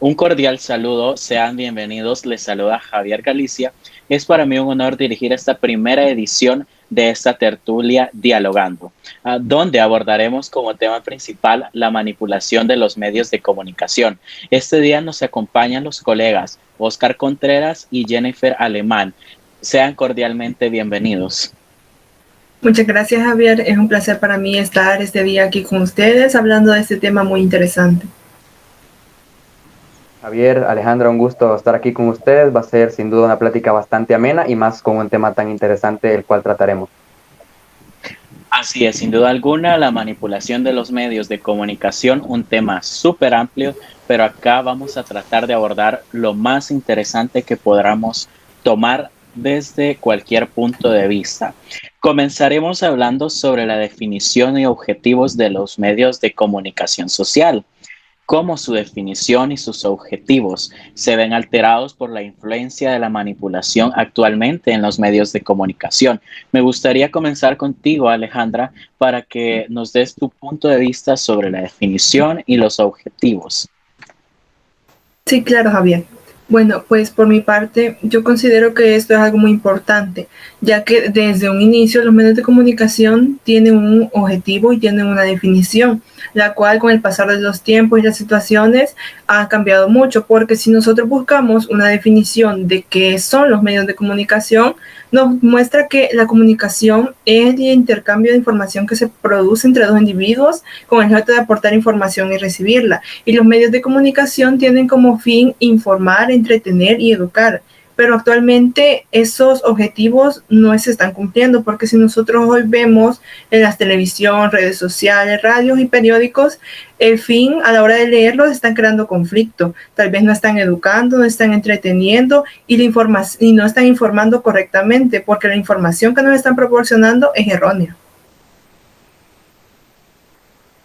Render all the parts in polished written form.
Un cordial saludo, sean bienvenidos. Les saluda Javier Galicia. Es para mí un honor dirigir esta primera edición de esta tertulia Dialogando, donde abordaremos como tema principal la manipulación de los medios de comunicación. Este día nos acompañan los colegas Oscar Contreras y Jennifer Alemán. Sean cordialmente bienvenidos. Muchas gracias, Javier. Es un placer para mí estar este día aquí con ustedes hablando de este tema muy interesante. Javier, Alejandra, un gusto estar aquí con ustedes. Va a ser sin duda una plática bastante amena y más con un tema tan interesante el cual trataremos. Así es, sin duda alguna, la manipulación de los medios de comunicación, un tema súper amplio, pero acá vamos a tratar de abordar lo más interesante que podamos tomar desde cualquier punto de vista. Comenzaremos hablando sobre la definición y objetivos de los medios de comunicación social, cómo su definición y sus objetivos se ven alterados por la influencia de la manipulación actualmente en los medios de comunicación. Me gustaría comenzar contigo, Alejandra, para que nos des tu punto de vista sobre la definición y los objetivos. Sí, claro, Javier. Bueno, pues por mi parte, yo considero que esto es algo muy importante, ya que desde un inicio los medios de comunicación tienen un objetivo y tienen una definición, la cual con el pasar de los tiempos y las situaciones ha cambiado mucho, porque si nosotros buscamos una definición de qué son los medios de comunicación, nos muestra que la comunicación es el intercambio de información que se produce entre dos individuos con el objeto de aportar información y recibirla. Y los medios de comunicación tienen como fin informar, entretener y educar. Pero actualmente esos objetivos no se están cumpliendo, porque si nosotros hoy vemos en las televisión, redes sociales, radios y periódicos, el fin a la hora de leerlos están creando conflicto. Tal vez no están educando, no están entreteniendo y no están informando correctamente, porque la información que nos están proporcionando es errónea.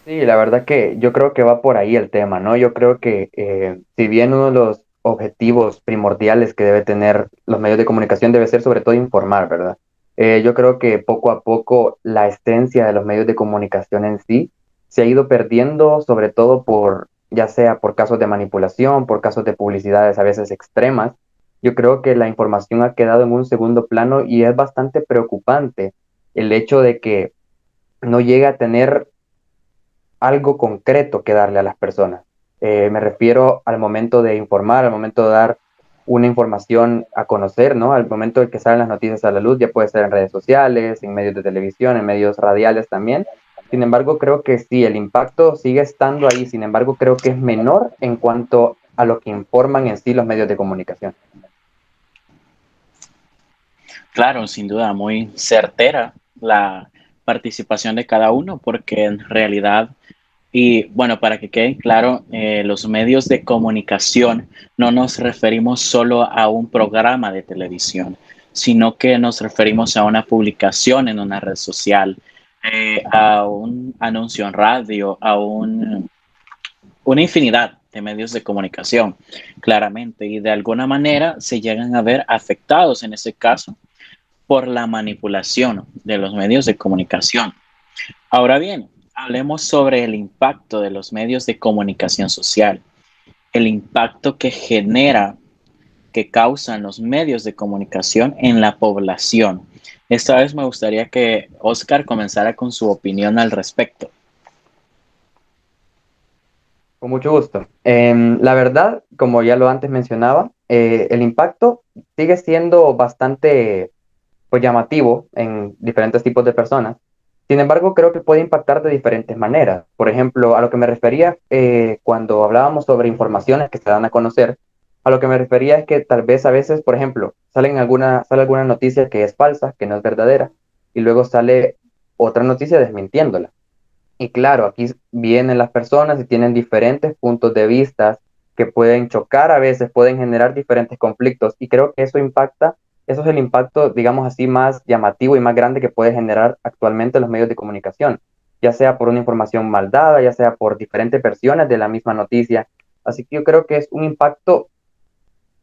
Sí, la verdad que yo creo que va por ahí el tema, ¿no? Yo creo que si bien uno de los objetivos primordiales que debe tener los medios de comunicación debe ser sobre todo informar, ¿verdad? Yo creo que poco a poco la esencia de los medios de comunicación en sí se ha ido perdiendo, sobre todo por, ya sea por casos de manipulación, por casos de publicidades a veces extremas. Yo creo que la información ha quedado en un segundo plano y es bastante preocupante el hecho de que no llega a tener algo concreto que darle a las personas. Me refiero al momento de informar, al momento de dar una información a conocer, ¿no? Al momento de que salen las noticias a la luz, ya puede ser en redes sociales, en medios de televisión, en medios radiales también. Sin embargo, creo que sí, el impacto sigue estando ahí, sin embargo, creo que es menor en cuanto a lo que informan en sí los medios de comunicación. Claro, sin duda, muy certera la participación de cada uno, porque en realidad, y bueno, para que quede claro, los medios de comunicación no nos referimos solo a un programa de televisión, sino que nos referimos a una publicación en una red social, a un anuncio en radio, una infinidad de medios de comunicación, claramente, y de alguna manera se llegan a ver afectados en ese caso por la manipulación de los medios de comunicación. Ahora bien, hablemos sobre el impacto de los medios de comunicación social, el impacto que genera, que causan los medios de comunicación en la población. Esta vez me gustaría que Oscar comenzara con su opinión al respecto. Con mucho gusto. La verdad, como ya lo antes mencionaba, el impacto sigue siendo bastante pues, llamativo en diferentes tipos de personas. Sin embargo, creo que puede impactar de diferentes maneras. Por ejemplo, a lo que me refería cuando hablábamos sobre informaciones que se dan a conocer, a lo que me refería es que tal vez a veces, por ejemplo, sale alguna noticia que es falsa, que no es verdadera, y luego sale otra noticia desmintiéndola. Y claro, aquí vienen las personas y tienen diferentes puntos de vista que pueden chocar a veces, pueden generar diferentes conflictos y creo que eso impacta, eso es el impacto, digamos así, más llamativo y más grande que puede generar actualmente los medios de comunicación, ya sea por una información mal dada, ya sea por diferentes versiones de la misma noticia. Así que yo creo que es un impacto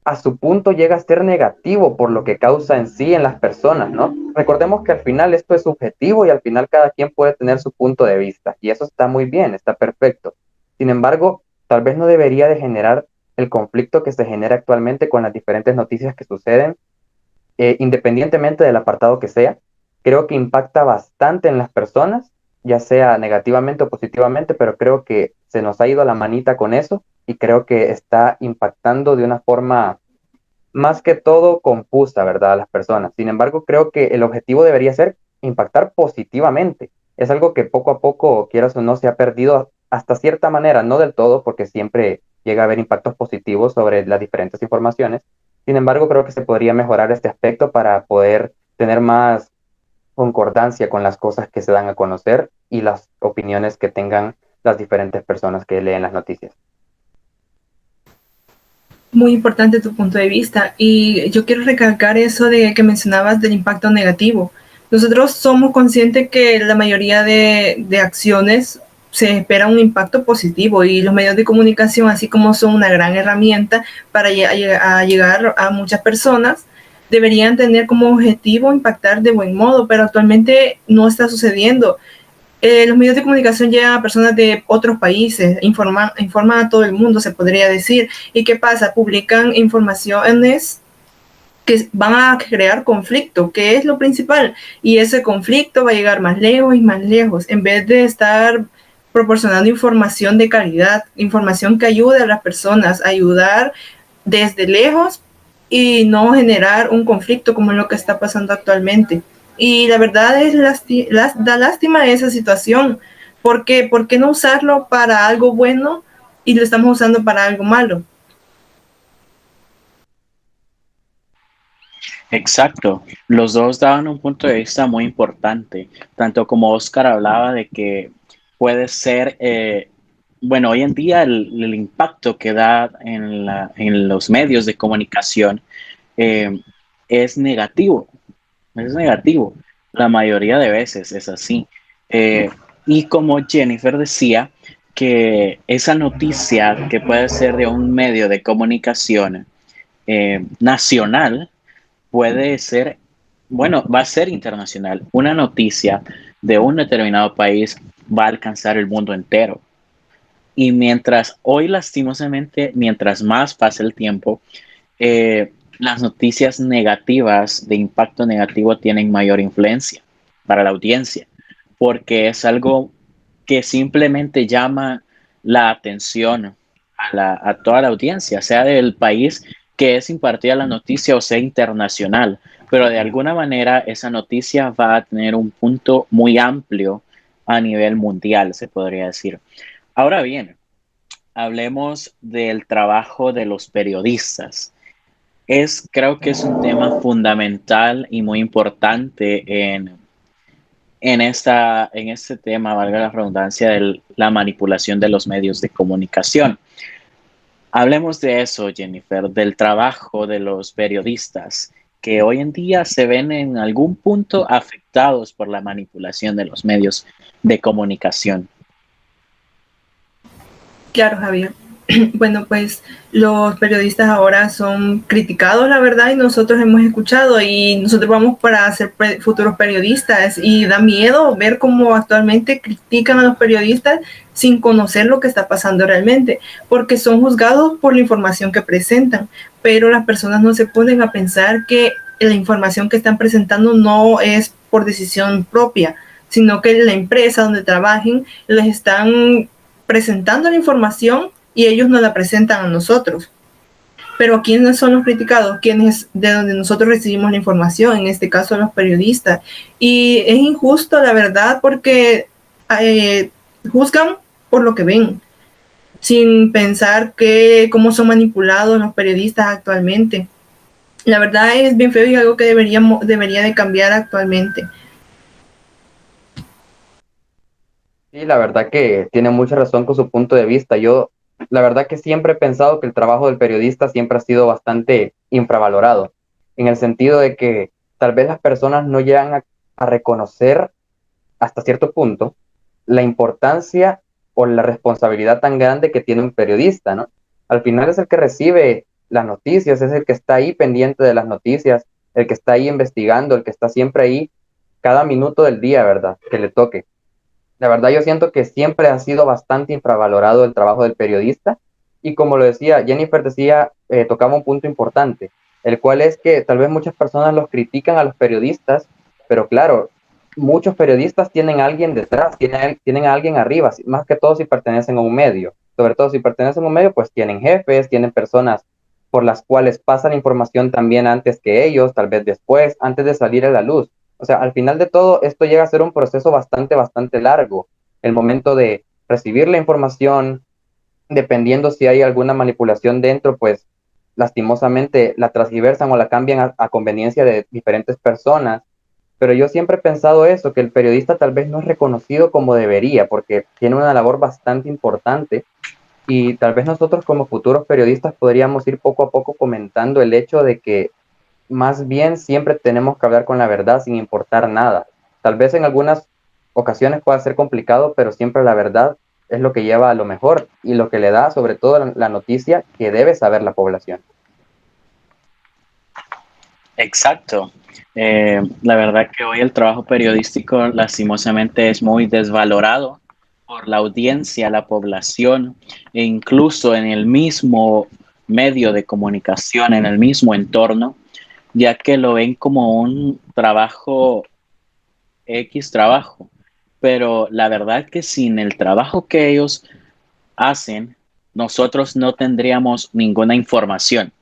a su punto llega a ser negativo por lo que causa en sí en las personas, ¿no? Recordemos que al final esto es subjetivo y al final cada quien puede tener su punto de vista y eso está muy bien, está perfecto. Sin embargo, tal vez no debería de generar el conflicto que se genera actualmente con las diferentes noticias que suceden, independientemente del apartado que sea, creo que impacta bastante en las personas, ya sea negativamente o positivamente, pero creo que se nos ha ido la manita con eso y creo que está impactando de una forma más que todo confusa, ¿verdad? A las personas. Sin embargo, creo que el objetivo debería ser impactar positivamente. Es algo que poco a poco, quieras o no, se ha perdido hasta cierta manera, no del todo, porque siempre llega a haber impactos positivos sobre las diferentes informaciones. Sin embargo, creo que se podría mejorar este aspecto para poder tener más concordancia con las cosas que se dan a conocer y las opiniones que tengan las diferentes personas que leen las noticias. Muy importante tu punto de vista y yo quiero recalcar eso de que mencionabas del impacto negativo. Nosotros somos conscientes que la mayoría de acciones se espera un impacto positivo y los medios de comunicación, así como son una gran herramienta para llegar a muchas personas, deberían tener como objetivo impactar de buen modo, pero actualmente no está sucediendo. Los medios de comunicación llegan a personas de otros países, informan a todo el mundo, se podría decir. ¿Y qué pasa? Publican informaciones que van a crear conflicto, que es lo principal. Y ese conflicto va a llegar más lejos y más lejos, en vez de estar proporcionando información de calidad, información que ayude a las personas, ayudar desde lejos y no generar un conflicto como es lo que está pasando actualmente. Y la verdad es da lástima esa situación, porque ¿por qué no usarlo para algo bueno y lo estamos usando para algo malo? Exacto. Los dos daban un punto de vista muy importante, tanto como Oscar hablaba de que puede ser, bueno, hoy en día el impacto que da en los medios de comunicación eh, es negativo, es negativo. La mayoría de veces es así. Eh, y como Jennifer decía, que esa noticia que puede ser de un medio de comunicación nacional, puede ser, bueno, va a ser internacional. Una noticia de un determinado país va a alcanzar el mundo entero. Y mientras hoy, lastimosamente, mientras más pasa el tiempo, las noticias negativas de impacto negativo tienen mayor influencia para la audiencia, porque es algo que simplemente llama la atención a toda la audiencia, sea del país que es impartida la noticia o sea internacional, pero de alguna manera esa noticia va a tener un punto muy amplio a nivel mundial, se podría decir. Ahora bien, hablemos del trabajo de los periodistas. Creo que es un tema fundamental y muy importante en este tema, valga la redundancia, de la manipulación de los medios de comunicación. Hablemos de eso, Jennifer, del trabajo de los periodistas, que hoy en día se ven en algún punto afectados por la manipulación de los medios de comunicación. Claro, Javier. Bueno, pues los periodistas ahora son criticados, la verdad, y nosotros hemos escuchado y nosotros vamos para ser futuros periodistas y da miedo ver cómo actualmente critican a los periodistas sin conocer lo que está pasando realmente, porque son juzgados por la información que presentan, pero las personas no se ponen a pensar que la información que están presentando no es por decisión propia, sino que la empresa donde trabajen les están presentando la información y ellos nos la presentan a nosotros. Pero ¿quiénes son los criticados? ¿Quiénes de donde nosotros recibimos la información? En este caso, los periodistas. Y es injusto, la verdad, porque juzgan por lo que ven, sin pensar cómo son manipulados los periodistas actualmente. La verdad es bien feo y algo que debería de cambiar actualmente. Sí, la verdad que tiene mucha razón con su punto de vista. Yo, la verdad que siempre he pensado que el trabajo del periodista siempre ha sido bastante infravalorado, en el sentido de que tal vez las personas no llegan a reconocer hasta cierto punto la importancia o la responsabilidad tan grande que tiene un periodista, ¿no? Al final es el que recibe las noticias, es el que está ahí pendiente de las noticias, el que está ahí investigando, el que está siempre ahí cada minuto del día, ¿verdad? Que le toque. La verdad yo siento que siempre ha sido bastante infravalorado el trabajo del periodista Y como lo decía, Jennifer decía, tocaba un punto importante, el cual es que tal vez muchas personas los critican a los periodistas, pero claro, muchos periodistas tienen a alguien detrás, tienen a alguien arriba, más que todo si pertenecen a un medio. Sobre todo si pertenecen a un medio, pues tienen jefes, tienen personas por las cuales pasa la información también antes que ellos, tal vez después, antes de salir a la luz. O sea, al final de todo, esto llega a ser un proceso bastante largo. El momento de recibir la información, dependiendo si hay alguna manipulación dentro, pues lastimosamente la transgiversan o la cambian a conveniencia de diferentes personas. Pero yo siempre he pensado eso, que el periodista tal vez no es reconocido como debería, porque tiene una labor bastante importante y tal vez nosotros como futuros periodistas podríamos ir poco a poco comentando el hecho de que más bien siempre tenemos que hablar con la verdad sin importar nada. Tal vez en algunas ocasiones pueda ser complicado, pero siempre la verdad es lo que lleva a lo mejor y lo que le da sobre todo la noticia que debe saber la población. Exacto. La verdad que hoy el trabajo periodístico lastimosamente es muy desvalorado por la audiencia, la población e incluso en el mismo medio de comunicación, en el mismo entorno, ya que lo ven como un trabajo X trabajo. Pero la verdad que sin el trabajo que ellos hacen, nosotros no tendríamos ninguna información.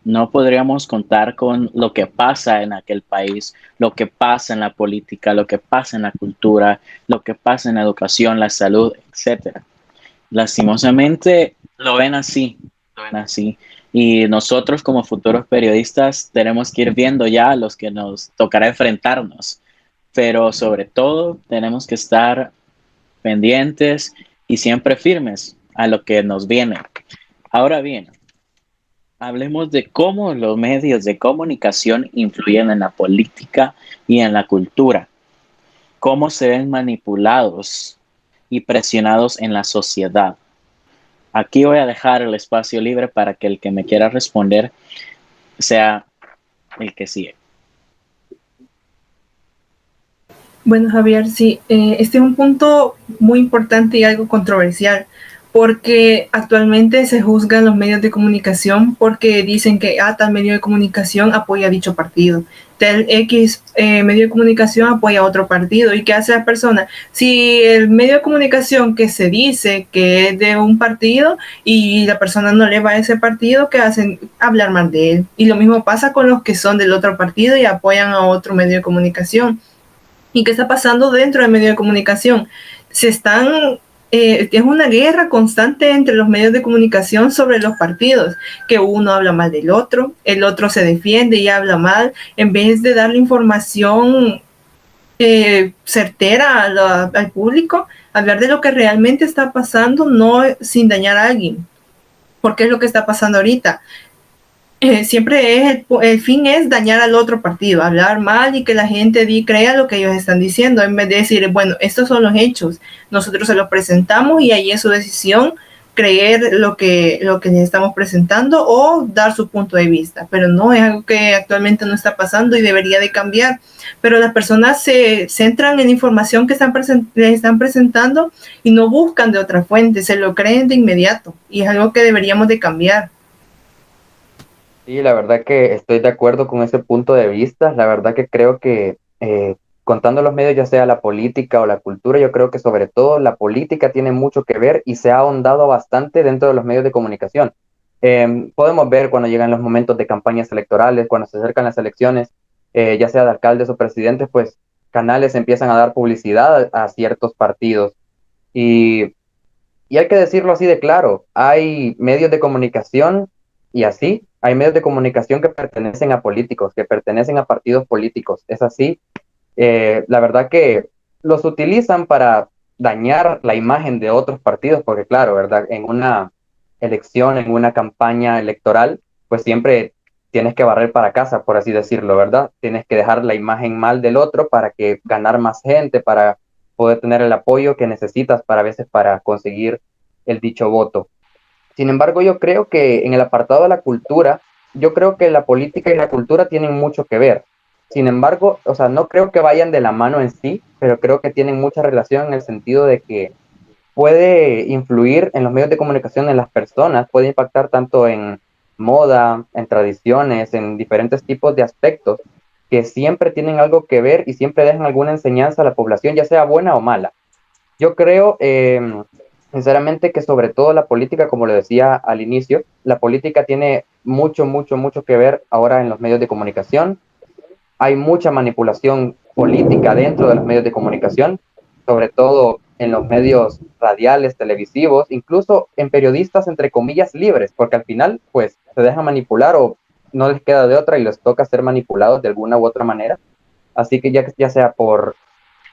No podríamos contar con lo que pasa en aquel país, lo que pasa en la política, lo que pasa en la cultura, lo que pasa en la educación, la salud, etcétera. Lastimosamente lo ven así. Y nosotros como futuros periodistas tenemos que ir viendo ya a los que nos tocará enfrentarnos. Pero sobre todo tenemos que estar pendientes y siempre firmes a lo que nos viene. Ahora bien, hablemos de cómo los medios de comunicación influyen en la política y en la cultura, cómo se ven manipulados y presionados en la sociedad. Aquí voy a dejar el espacio libre para que el que me quiera responder sea el que sigue. Bueno, Javier, sí, este es un punto muy importante y algo controversial, porque actualmente se juzgan los medios de comunicación porque dicen que tal medio de comunicación apoya a dicho partido, tal X medio de comunicación apoya a otro partido. ¿Y qué hace la persona? Si el medio de comunicación que se dice que es de un partido y la persona no le va a ese partido, ¿qué hacen? Hablar mal de él. Y lo mismo pasa con los que son del otro partido y apoyan a otro medio de comunicación. ¿Y qué está pasando dentro del medio de comunicación? Es una guerra constante entre los medios de comunicación sobre los partidos, que uno habla mal del otro, el otro se defiende y habla mal, en vez de darle información certera al público, hablar de lo que realmente está pasando, no sin dañar a alguien, porque es lo que está pasando ahorita. Siempre el fin es dañar al otro partido, hablar mal y que la gente crea lo que ellos están diciendo, en vez de decir, bueno, estos son los hechos, nosotros se los presentamos y ahí es su decisión creer lo que les estamos presentando o dar su punto de vista, pero no es algo que actualmente no está pasando y debería de cambiar. Pero las personas se centran en información que les están presentando y no buscan de otra fuente, se lo creen de inmediato y es algo que deberíamos de cambiar. Sí, la verdad que estoy de acuerdo con ese punto de vista. La verdad que creo que contando los medios, ya sea la política o la cultura, yo creo que sobre todo la política tiene mucho que ver y se ha ahondado bastante dentro de los medios de comunicación. Podemos ver cuando llegan los momentos de campañas electorales, cuando se acercan las elecciones, ya sea de alcaldes o presidentes, pues canales empiezan a dar publicidad a ciertos partidos. Y y hay que decirlo así de claro, hay medios de comunicación y así, hay medios de comunicación que pertenecen a políticos, que pertenecen a partidos políticos. Es así. La verdad que los utilizan para dañar la imagen de otros partidos, porque claro, ¿verdad? En una elección, en una campaña electoral, pues siempre tienes que barrer para casa, por así decirlo, ¿verdad? Tienes que dejar la imagen mal del otro para que ganar más gente, para poder tener el apoyo que necesitas para a veces para conseguir el dicho voto. Sin embargo, yo creo que en el apartado de la cultura, yo creo que la política y la cultura tienen mucho que ver. Sin embargo, no creo que vayan de la mano en sí, pero creo que tienen mucha relación en el sentido de que puede influir en los medios de comunicación, en las personas, puede impactar tanto en moda, en tradiciones, en diferentes tipos de aspectos que siempre tienen algo que ver y siempre dejan alguna enseñanza a la población, ya sea buena o mala. Yo creo, sinceramente, que sobre todo la política, como lo decía al inicio, la política tiene mucho, mucho, mucho que ver ahora en los medios de comunicación. Hay mucha manipulación política dentro de los medios de comunicación, sobre todo en los medios radiales, televisivos, incluso en periodistas, entre comillas, libres, porque al final, pues, se dejan manipular o no les queda de otra y les toca ser manipulados de alguna u otra manera. Así que ya sea por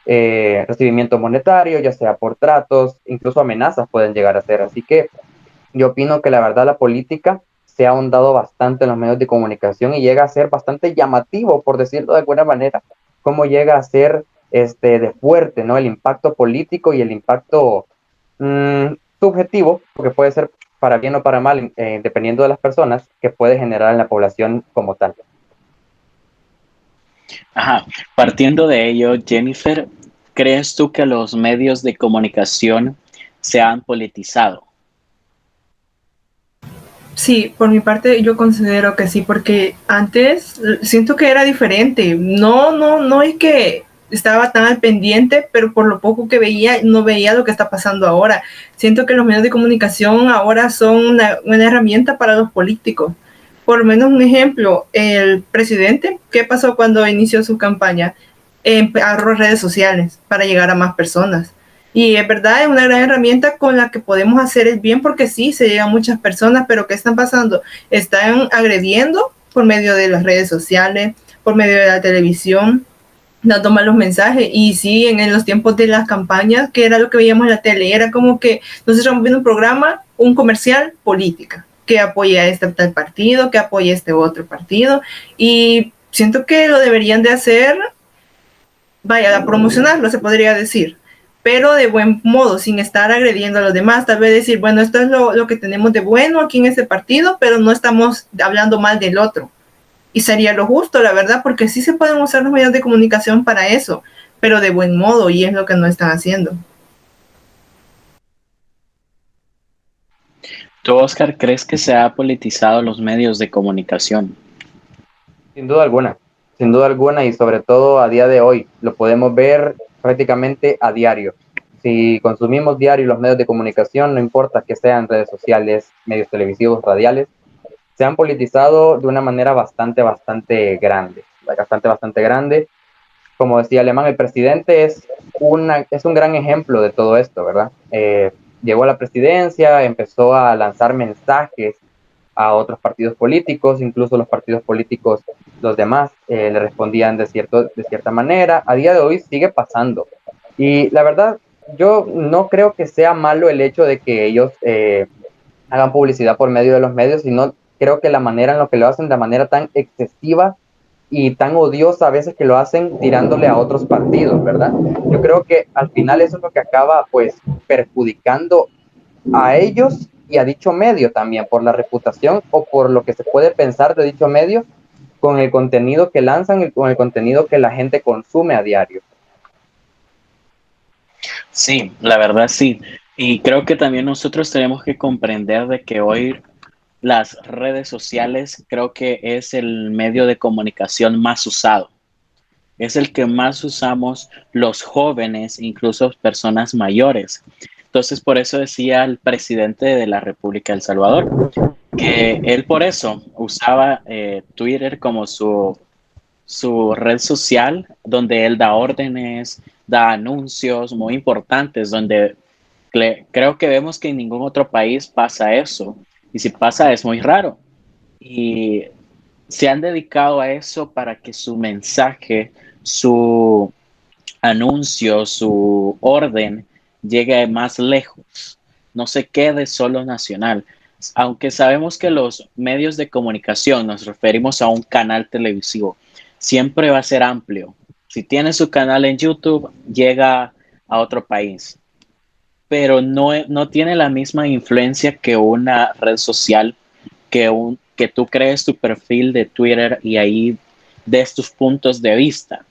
recibimiento monetario, ya sea por tratos, incluso amenazas pueden llegar a ser. Así que yo opino que la verdad la política se ha ahondado bastante en los medios de comunicación y llega a ser bastante llamativo, por decirlo de alguna manera, cómo llega a ser de fuerte, ¿no? El impacto político y el impacto subjetivo, porque puede ser para bien o para mal, dependiendo de las personas, que puede generar en la población como tal. Ajá. Partiendo de ello, Jennifer, ¿crees tú que los medios de comunicación se han politizado? Sí, por mi parte yo considero que sí, porque antes siento que era diferente. No es que estaba tan al pendiente, pero por lo poco que veía, no veía lo que está pasando ahora. Siento que los medios de comunicación ahora son una herramienta para los políticos. Por lo menos un ejemplo, el presidente, ¿qué pasó cuando inició su campaña? Agarró redes sociales para llegar a más personas. Y es verdad, es una gran herramienta con la que podemos hacer el bien porque sí, se llegan muchas personas, pero ¿qué están pasando? Están agrediendo por medio de las redes sociales, por medio de la televisión, dando malos mensajes. Y sí, en los tiempos de las campañas, que era lo que veíamos en la tele, era como que nosotros estamos viendo un programa, un comercial, política, que apoya a este tal partido, que apoya a este otro partido. Y siento que lo deberían de hacer, vaya, a promocionarlo, se podría decir, pero de buen modo, sin estar agrediendo a los demás. Tal vez decir, bueno, esto es lo que tenemos de bueno aquí en este partido, pero no estamos hablando mal del otro. Y sería lo justo, la verdad, porque sí se pueden usar los medios de comunicación para eso, pero de buen modo, y es lo que no están haciendo. ¿Tú, Oscar, crees que se ha politizado los medios de comunicación? Sin duda alguna y sobre todo a día de hoy, lo podemos ver prácticamente a diario. Si consumimos diario los medios de comunicación, no importa que sean redes sociales, medios televisivos, radiales, se han politizado de una manera bastante grande, bastante grande. Como decía Alemán, el presidente es un gran ejemplo de todo esto, ¿verdad? Llegó a la presidencia, empezó a lanzar mensajes a otros partidos políticos, incluso los partidos políticos, los demás, le respondían de cierta manera. A día de hoy sigue pasando. Y la verdad, yo no creo que sea malo el hecho de que ellos hagan publicidad por medio de los medios, sino creo que la manera en lo que lo hacen, de manera tan excesiva y tan odiosa a veces que lo hacen tirándole a otros partidos, ¿verdad? Yo creo que al final eso es lo que acaba pues perjudicando a ellos y a dicho medio también por la reputación o por lo que se puede pensar de dicho medio con el contenido que lanzan y con el contenido que la gente consume a diario. Sí, la verdad sí. Y creo que también nosotros tenemos que comprender de que hoy las redes sociales creo que es el medio de comunicación más usado. Es el que más usamos los jóvenes, incluso personas mayores. Entonces, por eso decía el presidente de la República de El Salvador, que él por eso usaba Twitter como su red social, donde él da órdenes, da anuncios muy importantes, donde creo que vemos que en ningún otro país pasa eso. Y si pasa, es muy raro. Y se han dedicado a eso para que su mensaje, su anuncio, su orden llegue más lejos, no se quede solo nacional. Aunque sabemos que los medios de comunicación, nos referimos a un canal televisivo, siempre va a ser amplio. Si tiene su canal en YouTube, llega a otro país, pero no tiene la misma influencia que una red social, que tú crees tu perfil de Twitter y ahí des tus puntos de vista.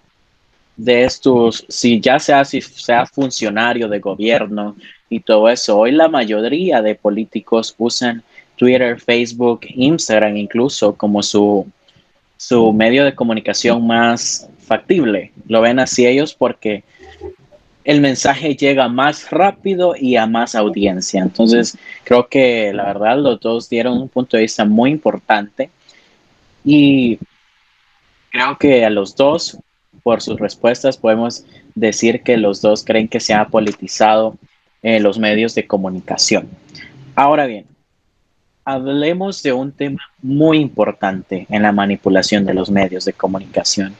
de estos, si seas funcionario de gobierno y todo eso, hoy la mayoría de políticos usan Twitter, Facebook, Instagram incluso como su medio de comunicación más factible. Lo ven así ellos porque el mensaje llega más rápido y a más audiencia. Entonces, creo que la verdad los dos dieron un punto de vista muy importante y creo que a los dos, por sus respuestas, podemos decir que los dos creen que se ha politizado los medios de comunicación. Ahora bien, hablemos de un tema muy importante en la manipulación de los medios de comunicación: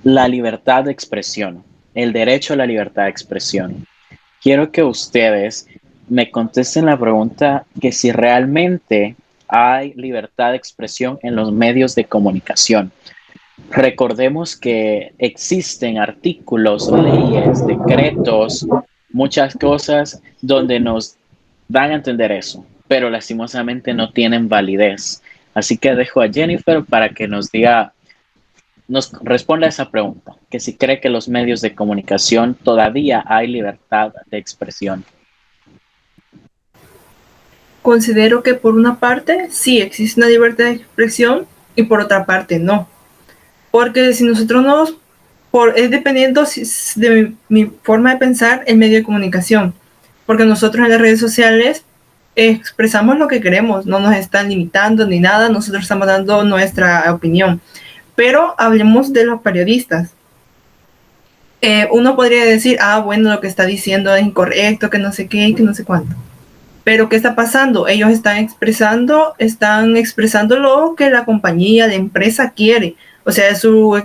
la libertad de expresión, el derecho a la libertad de expresión. Quiero que ustedes me contesten la pregunta que si realmente hay libertad de expresión en los medios de comunicación. Recordemos que existen artículos, leyes, decretos, muchas cosas donde nos dan a entender eso, pero lastimosamente no tienen validez. Así que dejo a Jennifer para que nos responda a esa pregunta, que si cree que los medios de comunicación todavía hay libertad de expresión. Considero que por una parte sí existe una libertad de expresión y por otra parte no. Porque si nosotros nos, es dependiendo de mi forma de pensar el medio de comunicación. Porque nosotros en las redes sociales expresamos lo que queremos, no nos están limitando ni nada, nosotros estamos dando nuestra opinión. Pero hablemos de los periodistas. Uno podría decir, bueno, lo que está diciendo es incorrecto, que no sé qué, que no sé cuánto. Pero ¿qué está pasando? Ellos están expresando lo que la compañía, la empresa quiere. O sea,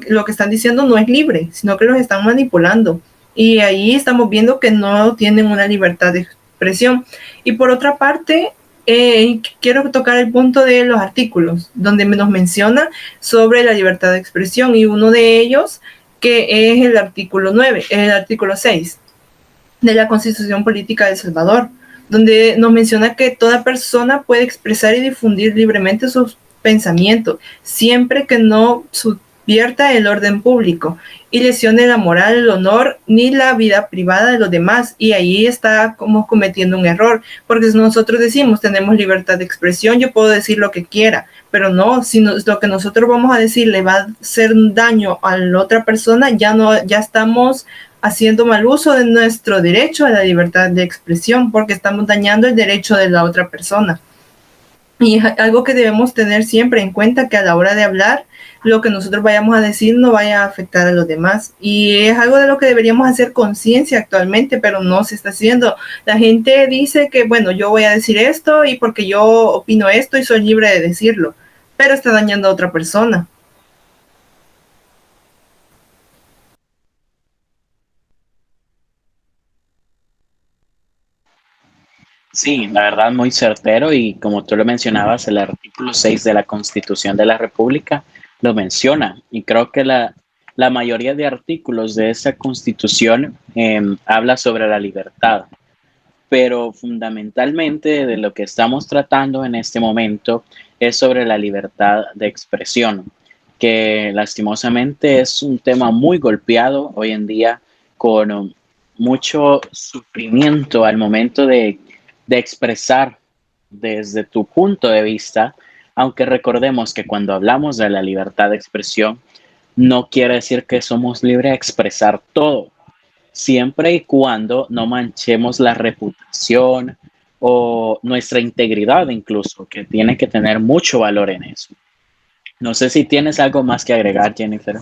lo que están diciendo no es libre, sino que los están manipulando. Y ahí estamos viendo que no tienen una libertad de expresión. Y por otra parte, quiero tocar el punto de los artículos, donde nos menciona sobre la libertad de expresión. Y uno de ellos, que es el artículo 9, el artículo 6 de la Constitución Política de El Salvador, donde nos menciona que toda persona puede expresar y difundir libremente sus pensamientos, siempre que no subvierta el orden público y lesione la moral, el honor ni la vida privada de los demás. Y ahí está como cometiendo un error, porque si nosotros decimos tenemos libertad de expresión, yo puedo decir lo que quiera, pero no, si lo que nosotros vamos a decir le va a hacer daño a la otra persona, ya estamos haciendo mal uso de nuestro derecho a la libertad de expresión, porque estamos dañando el derecho de la otra persona. Y es algo que debemos tener siempre en cuenta, que a la hora de hablar, lo que nosotros vayamos a decir no vaya a afectar a los demás. Y es algo de lo que deberíamos hacer conciencia actualmente, pero no se está haciendo. La gente dice que, bueno, yo voy a decir esto y porque yo opino esto y soy libre de decirlo, pero está dañando a otra persona. Sí, la verdad muy certero y como tú lo mencionabas, el artículo 6 de la Constitución de la República lo menciona y creo que la mayoría de artículos de esa Constitución habla sobre la libertad, pero fundamentalmente de lo que estamos tratando en este momento es sobre la libertad de expresión, que lastimosamente es un tema muy golpeado hoy en día con mucho sufrimiento al momento de expresar desde tu punto de vista, aunque recordemos que cuando hablamos de la libertad de expresión, no quiere decir que somos libres de expresar todo, siempre y cuando no manchemos la reputación o nuestra integridad incluso, que tiene que tener mucho valor en eso. No sé si tienes algo más que agregar, Jennifer.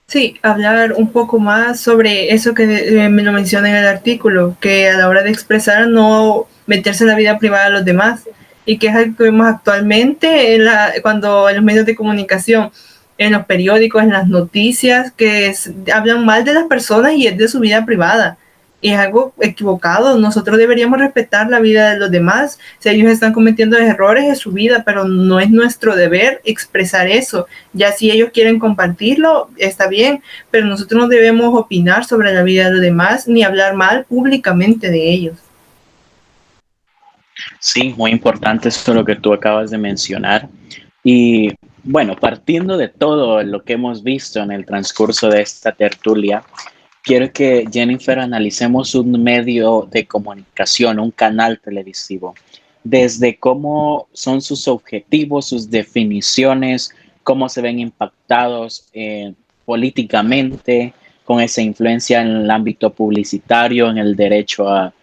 Sí, hablar un poco más sobre eso que me lo menciona en el artículo, que a la hora de expresar no meterse en la vida privada de los demás, y que es algo que vemos actualmente cuando en los medios de comunicación, en los periódicos, en las noticias, hablan mal de las personas y es de su vida privada. Y es algo equivocado. Nosotros deberíamos respetar la vida de los demás. Si ellos están cometiendo errores, es su vida, pero no es nuestro deber expresar eso. Ya si ellos quieren compartirlo, está bien, pero nosotros no debemos opinar sobre la vida de los demás ni hablar mal públicamente de ellos. Sí, muy importante esto lo que tú acabas de mencionar. Y Bueno, partiendo de todo lo que hemos visto en el transcurso de esta tertulia, quiero que Jennifer analicemos un medio de comunicación, un canal televisivo, desde cómo son sus objetivos, sus definiciones, cómo se ven impactados políticamente con esa influencia en el ámbito publicitario, en el derecho a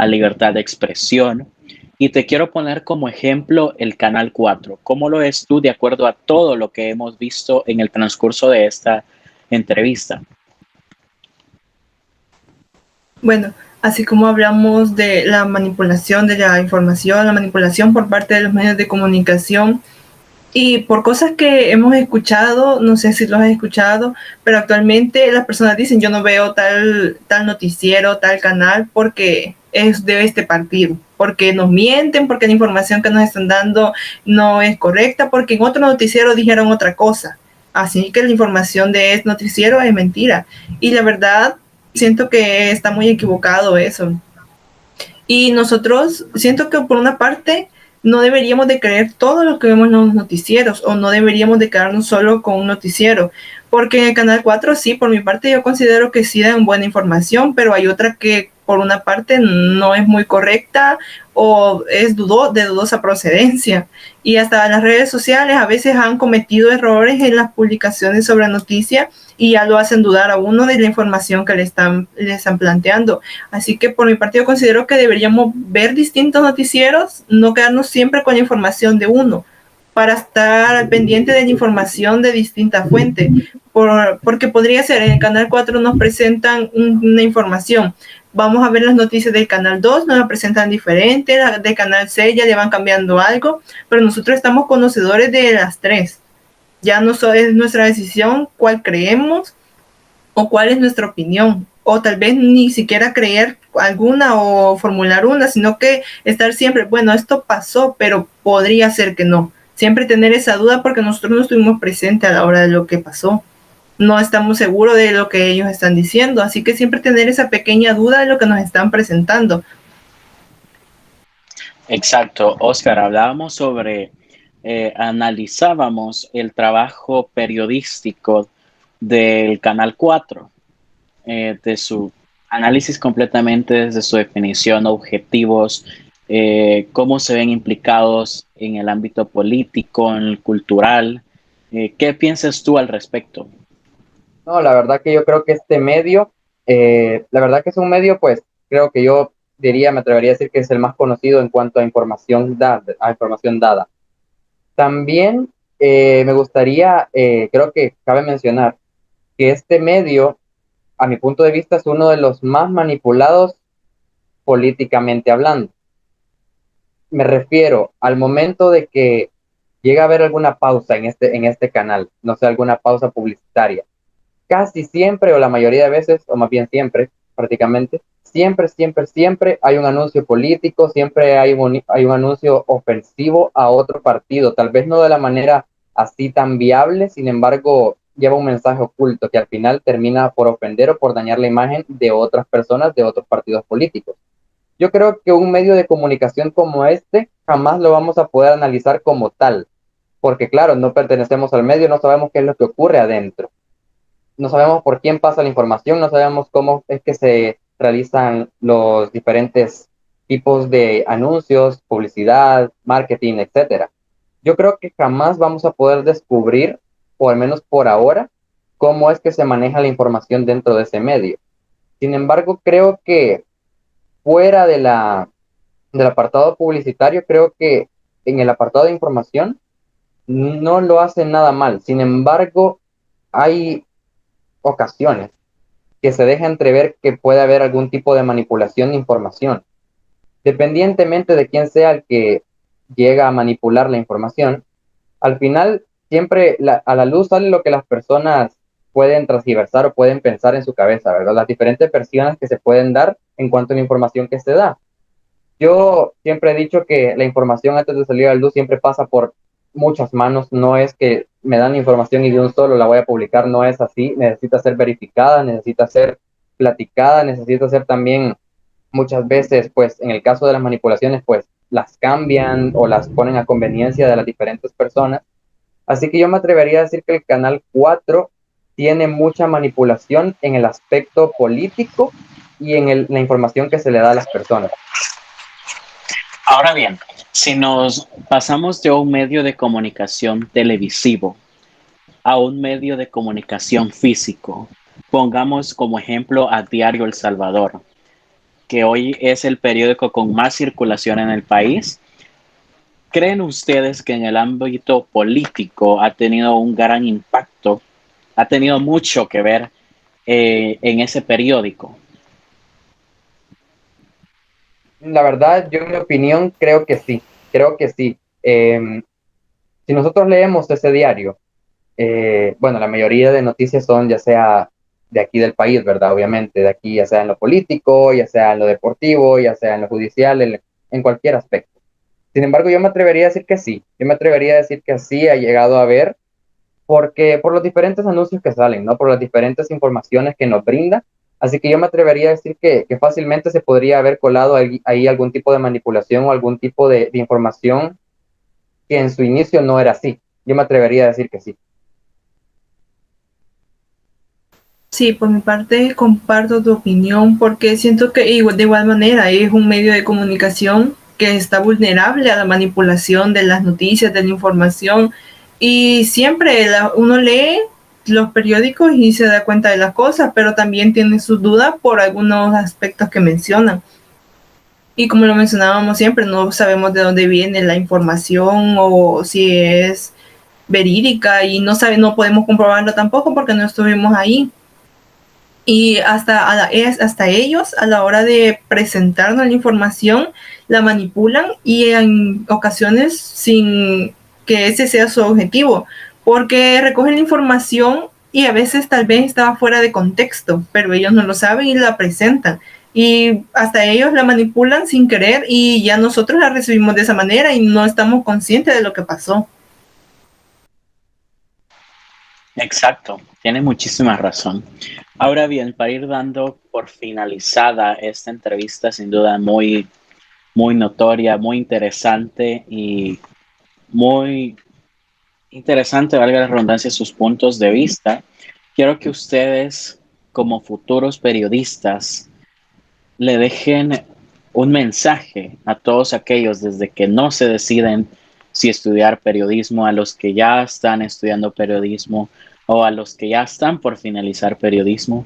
libertad de expresión. Y te quiero poner como ejemplo el Canal 4. ¿Cómo lo ves tú de acuerdo a todo lo que hemos visto en el transcurso de esta entrevista? Bueno, así como hablamos de la manipulación de la información, la manipulación por parte de los medios de comunicación y por cosas que hemos escuchado, no sé si los has escuchado, pero actualmente las personas dicen yo no veo tal noticiero, tal canal porque es de este partido, porque nos mienten, porque la información que nos están dando no es correcta, porque en otro noticiero dijeron otra cosa. Así que la información de este noticiero es mentira. Y la verdad, siento que está muy equivocado eso. Y nosotros, siento que por una parte, no deberíamos de creer todo lo que vemos en los noticieros o no deberíamos de quedarnos solo con un noticiero. Porque en el Canal 4 sí, por mi parte yo considero que sí dan buena información, pero hay otra que por una parte no es muy correcta o es de dudosa procedencia. Y hasta las redes sociales a veces han cometido errores en las publicaciones sobre noticias y ya lo hacen dudar a uno de la información que le están planteando. Así que por mi parte yo considero que deberíamos ver distintos noticieros, no quedarnos siempre con la información de uno, para estar al pendiente de la información de distintas fuentes. Porque podría ser, en el Canal 4 nos presentan una información, vamos a ver las noticias del Canal 2, nos la presentan diferente, la del Canal 6 ya le van cambiando algo, pero nosotros estamos conocedores de las tres. Ya no es nuestra decisión cuál creemos o cuál es nuestra opinión, o tal vez ni siquiera creer alguna o formular una, sino que estar siempre, bueno, esto pasó, pero podría ser que no. Siempre tener esa duda porque nosotros no estuvimos presentes a la hora de lo que pasó. No estamos seguros de lo que ellos están diciendo, así que siempre tener esa pequeña duda de lo que nos están presentando. Exacto, Oscar, hablábamos sobre, analizábamos el trabajo periodístico del Canal 4, de su análisis completamente desde su definición, objetivos, cómo se ven implicados en el ámbito político, en el cultural. ¿Qué piensas tú al respecto? No, la verdad que yo creo que este medio, la verdad que es un medio, pues creo que yo diría, me atrevería a decir que es el más conocido en cuanto a información dada. También me gustaría, creo que cabe mencionar que este medio, a mi punto de vista, es uno de los más manipulados políticamente hablando. Me refiero al momento de que llega a haber alguna pausa en este canal, no sé, alguna pausa publicitaria. Casi siempre, o la mayoría de veces, o más bien siempre, prácticamente, siempre hay un anuncio político, siempre hay un anuncio ofensivo a otro partido, tal vez no de la manera así tan viable, sin embargo, lleva un mensaje oculto que al final termina por ofender o por dañar la imagen de otras personas, de otros partidos políticos. Yo creo que un medio de comunicación como este jamás lo vamos a poder analizar como tal, porque claro, no pertenecemos al medio, no sabemos qué es lo que ocurre adentro, no sabemos por quién pasa la información, no sabemos cómo es que se realizan los diferentes tipos de anuncios, publicidad, marketing, etcétera. Yo creo que jamás vamos a poder descubrir, o al menos por ahora, cómo es que se maneja la información dentro de ese medio. Sin embargo, creo que fuera del apartado publicitario, creo que en el apartado de información no lo hacen nada mal. Sin embargo, hay ocasiones que se deja entrever que puede haber algún tipo de manipulación de información. Dependientemente de quién sea el que llega a manipular la información, al final siempre a la luz sale lo que las personas pueden transgiversar o pueden pensar en su cabeza, ¿verdad? Las diferentes versiones que se pueden dar en cuanto a la información que se da. Yo siempre he dicho que la información antes de salir a la luz siempre pasa por muchas manos, no es que me dan información y de un solo la voy a publicar, no es así, necesita ser verificada, necesita ser platicada, necesita ser también muchas veces, pues en el caso de las manipulaciones, pues las cambian o las ponen a conveniencia de las diferentes personas. Así que yo me atrevería a decir que el Canal 4 tiene mucha manipulación en el aspecto político y en la información que se le da a las personas. Ahora bien, si nos pasamos de un medio de comunicación televisivo a un medio de comunicación físico, pongamos como ejemplo a Diario El Salvador, que hoy es el periódico con más circulación en el país. ¿Creen ustedes que en el ámbito político ha tenido un gran impacto, ha tenido mucho que ver en ese periódico? La verdad, yo en mi opinión creo que sí. Si nosotros leemos ese diario, bueno, la mayoría de noticias son ya sea de aquí del país, ¿verdad? Obviamente, de aquí, ya sea en lo político, ya sea en lo deportivo, ya sea en lo judicial, en cualquier aspecto. Sin embargo, yo me atrevería a decir que sí. Yo me atrevería a decir que sí ha llegado a ver, porque por los diferentes anuncios que salen, ¿no? Por las diferentes informaciones que nos brinda. Así que yo me atrevería a decir que fácilmente se podría haber colado ahí algún tipo de manipulación o algún tipo de información que en su inicio no era así. Yo me atrevería a decir que sí. Sí, por mi parte comparto tu opinión porque siento que de igual manera es un medio de comunicación que está vulnerable a la manipulación de las noticias, de la información y siempre uno lee los periódicos y se da cuenta de las cosas, pero también tiene sus dudas por algunos aspectos que mencionan. Y como lo mencionábamos siempre, no sabemos de dónde viene la información o si es verídica y no podemos comprobarlo tampoco porque no estuvimos ahí. Y hasta ellos a la hora de presentarnos la información la manipulan y en ocasiones sin que ese sea su objetivo, porque recogen la información y a veces tal vez estaba fuera de contexto, pero ellos no lo saben y la presentan. Y hasta ellos la manipulan sin querer y ya nosotros la recibimos de esa manera y no estamos conscientes de lo que pasó. Exacto, tiene muchísima razón. Ahora bien, para ir dando por finalizada esta entrevista, sin duda muy notoria, muy interesante y muy interesante, valga la redundancia, sus puntos de vista. Quiero que ustedes, como futuros periodistas, le dejen un mensaje a todos aquellos desde que no se deciden si estudiar periodismo, a los que ya están estudiando periodismo o a los que ya están por finalizar periodismo,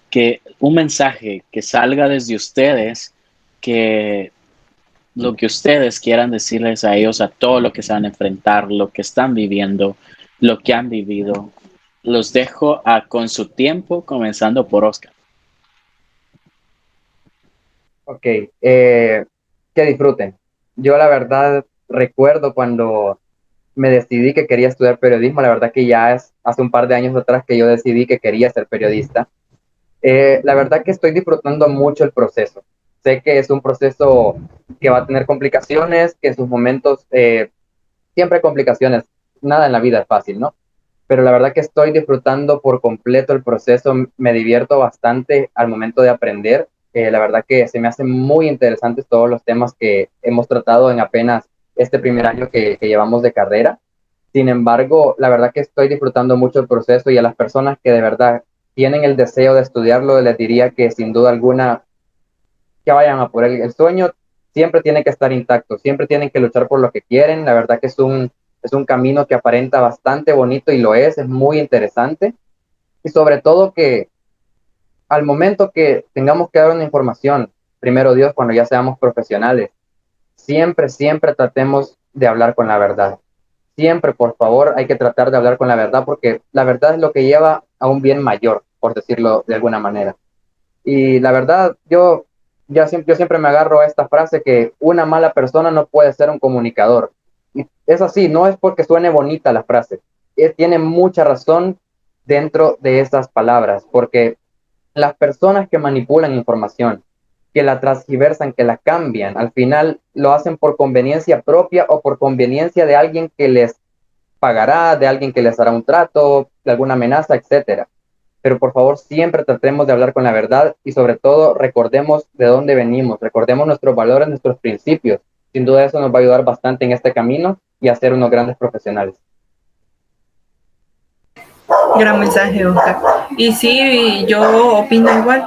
que un mensaje que salga desde ustedes, que lo que ustedes quieran decirles a ellos, a todo lo que se van a enfrentar, lo que están viviendo, lo que han vivido. Los dejo con su tiempo, comenzando por Oscar. Ok, que disfruten. Yo la verdad recuerdo cuando me decidí que quería estudiar periodismo, la verdad que ya es hace un par de años atrás que yo decidí que quería ser periodista. La verdad que estoy disfrutando mucho el proceso. Sé que es un proceso que va a tener complicaciones, que en sus momentos siempre hay complicaciones, nada en la vida es fácil, ¿no? Pero la verdad que estoy disfrutando por completo el proceso, me divierto bastante al momento de aprender. La verdad que se me hacen muy interesantes todos los temas que hemos tratado en apenas este primer año que llevamos de carrera. Sin embargo, la verdad que estoy disfrutando mucho el proceso y a las personas que de verdad tienen el deseo de estudiarlo, les diría que sin duda alguna que vayan a por él. El sueño siempre tiene que estar intacto, siempre tienen que luchar por lo que quieren. La verdad que es un camino que aparenta bastante bonito y lo es muy interesante. Y sobre todo que al momento que tengamos que dar una información, primero Dios, cuando ya seamos profesionales, siempre tratemos de hablar con la verdad. Siempre, por favor, hay que tratar de hablar con la verdad porque la verdad es lo que lleva a un bien mayor, por decirlo de alguna manera. Y la verdad, yo siempre me agarro a esta frase que una mala persona no puede ser un comunicador. Y es así, no es porque suene bonita la frase, tiene mucha razón dentro de esas palabras, porque las personas que manipulan información, que la transgiversan, que la cambian, al final lo hacen por conveniencia propia o por conveniencia de alguien que les pagará, de alguien que les hará un trato, de alguna amenaza, etcétera. Pero por favor siempre tratemos de hablar con la verdad y sobre todo recordemos de dónde venimos, recordemos nuestros valores, nuestros principios. Sin duda eso nos va a ayudar bastante en este camino y a ser unos grandes profesionales. Gran mensaje, Oscar. Y sí, yo opino igual.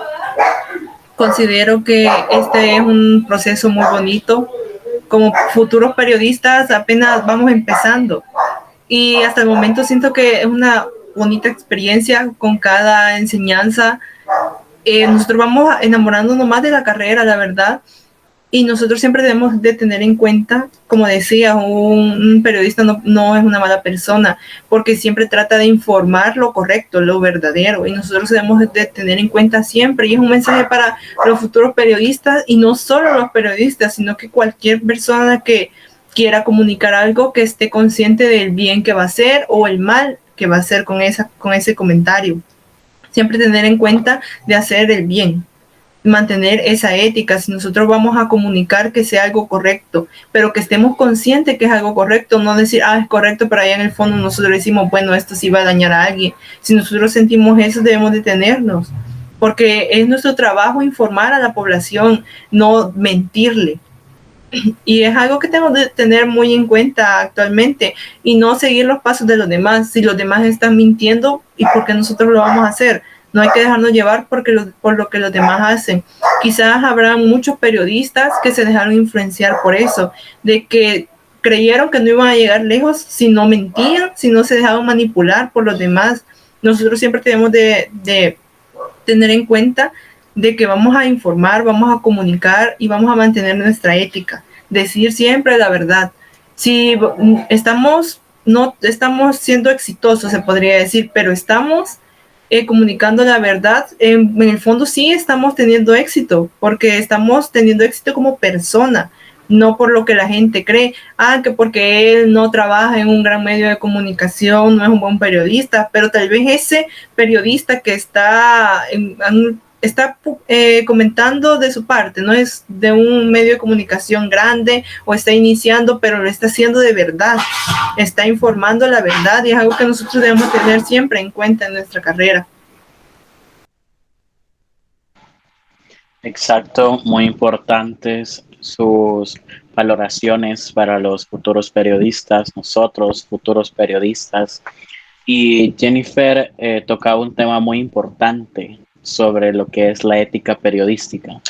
Considero que este es un proceso muy bonito. Como futuros periodistas apenas vamos empezando y hasta el momento siento que es una bonita experiencia con cada enseñanza. Nosotros vamos enamorándonos más de la carrera, la verdad, y nosotros siempre debemos de tener en cuenta, como decía, un periodista no es una mala persona, porque siempre trata de informar lo correcto, lo verdadero, y nosotros debemos de tener en cuenta siempre, y es un mensaje para los futuros periodistas, y no solo los periodistas, sino que cualquier persona que quiera comunicar algo, que esté consciente del bien que va a hacer o el mal que va a hacer con ese comentario. Siempre tener en cuenta de hacer el bien, mantener esa ética. Si nosotros vamos a comunicar que sea algo correcto, pero que estemos conscientes que es algo correcto, no decir, es correcto, pero allá en el fondo nosotros decimos, bueno, esto sí va a dañar a alguien. Si nosotros sentimos eso, debemos detenernos, porque es nuestro trabajo informar a la población, no mentirle. Y es algo que tenemos de tener muy en cuenta actualmente y no seguir los pasos de los demás. Si los demás están mintiendo, ¿y por qué nosotros lo vamos a hacer? No hay que dejarnos llevar por lo que los demás hacen. Quizás habrá muchos periodistas que se dejaron influenciar por eso, de que creyeron que no iban a llegar lejos si no mentían, si no se dejaban manipular por los demás. Nosotros siempre tenemos de tener en cuenta de que vamos a informar, vamos a comunicar y vamos a mantener nuestra ética, decir siempre la verdad. Si no estamos siendo exitosos, se podría decir, pero estamos comunicando la verdad, en el fondo sí estamos teniendo éxito, porque estamos teniendo éxito como persona, no por lo que la gente cree, que porque él no trabaja en un gran medio de comunicación, no es un buen periodista, pero tal vez ese periodista que está comentando de su parte, no es de un medio de comunicación grande o está iniciando, pero lo está haciendo de verdad, está informando la verdad y es algo que nosotros debemos tener siempre en cuenta en nuestra carrera. Exacto, muy importantes sus valoraciones para los futuros periodistas, nosotros, futuros periodistas. Y Jennifer tocaba un tema muy importante sobre lo que es la ética periodística.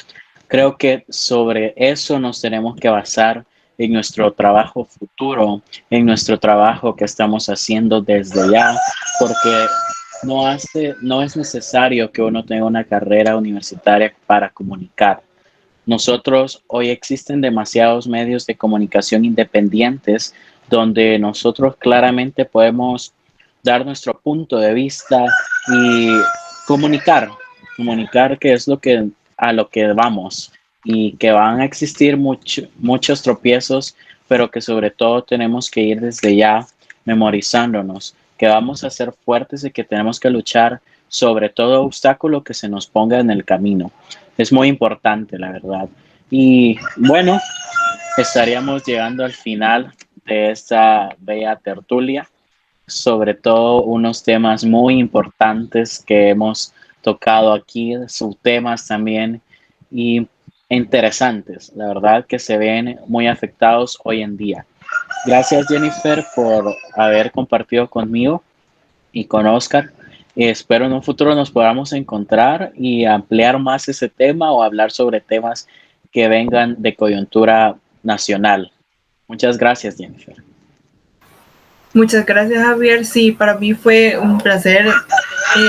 Creo que sobre eso nos tenemos que basar en nuestro trabajo futuro, en nuestro trabajo que estamos haciendo desde ya, porque no es necesario que uno tenga una carrera universitaria para comunicar. Nosotros, hoy existen demasiados medios de comunicación independientes donde nosotros claramente podemos dar nuestro punto de vista y comunicar qué es a lo que vamos y que van a existir muchos tropiezos, pero que sobre todo tenemos que ir desde ya memorizándonos, que vamos a ser fuertes y que tenemos que luchar sobre todo obstáculo que se nos ponga en el camino. Es muy importante, la verdad. Y bueno, estaríamos llegando al final de esta bella tertulia, sobre todo unos temas muy importantes que hemos tocado aquí, subtemas también y interesantes, la verdad que se ven muy afectados hoy en día. Gracias Jennifer por haber compartido conmigo y con Oscar. Espero en un futuro nos podamos encontrar y ampliar más ese tema o hablar sobre temas que vengan de coyuntura nacional. Muchas gracias, Jennifer. Muchas gracias, Javier. Sí, para mí fue un placer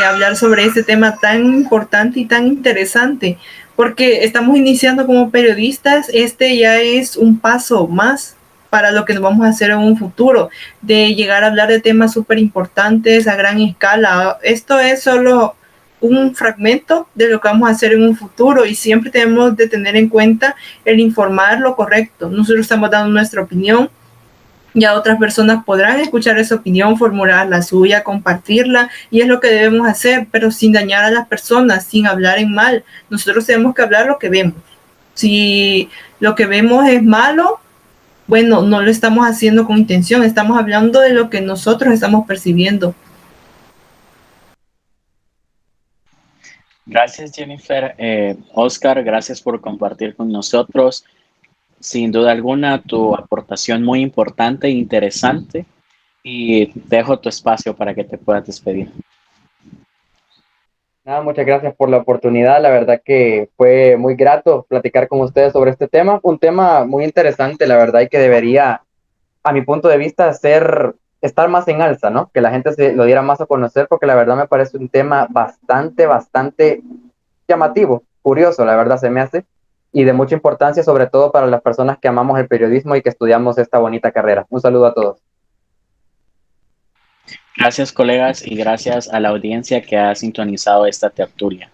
hablar sobre este tema tan importante y tan interesante, porque estamos iniciando como periodistas. Este ya es un paso más para lo que nos vamos a hacer en un futuro, de llegar a hablar de temas súper importantes a gran escala. Esto es solo un fragmento de lo que vamos a hacer en un futuro y siempre tenemos de tener en cuenta el informar lo correcto. Nosotros estamos dando nuestra opinión, ya otras personas podrán escuchar esa opinión, formular la suya, compartirla, y es lo que debemos hacer, pero sin dañar a las personas, sin hablar en mal. Nosotros tenemos que hablar lo que vemos. Si lo que vemos es malo, bueno, no lo estamos haciendo con intención, estamos hablando de lo que nosotros estamos percibiendo. Gracias, Jennifer. Oscar, gracias por compartir con nosotros. Sin duda alguna, tu aportación muy importante e interesante. y dejo tu espacio para que te puedas despedir. Nada, muchas gracias por la oportunidad. La verdad que fue muy grato platicar con ustedes sobre este tema. Un tema muy interesante, la verdad, y que debería, a mi punto de vista, estar más en alza, ¿no? Que la gente se lo diera más a conocer, porque la verdad me parece un tema bastante llamativo, curioso, la verdad se me hace, y de mucha importancia, sobre todo para las personas que amamos el periodismo y que estudiamos esta bonita carrera. Un saludo a todos. Gracias, colegas, y gracias a la audiencia que ha sintonizado esta tertulia.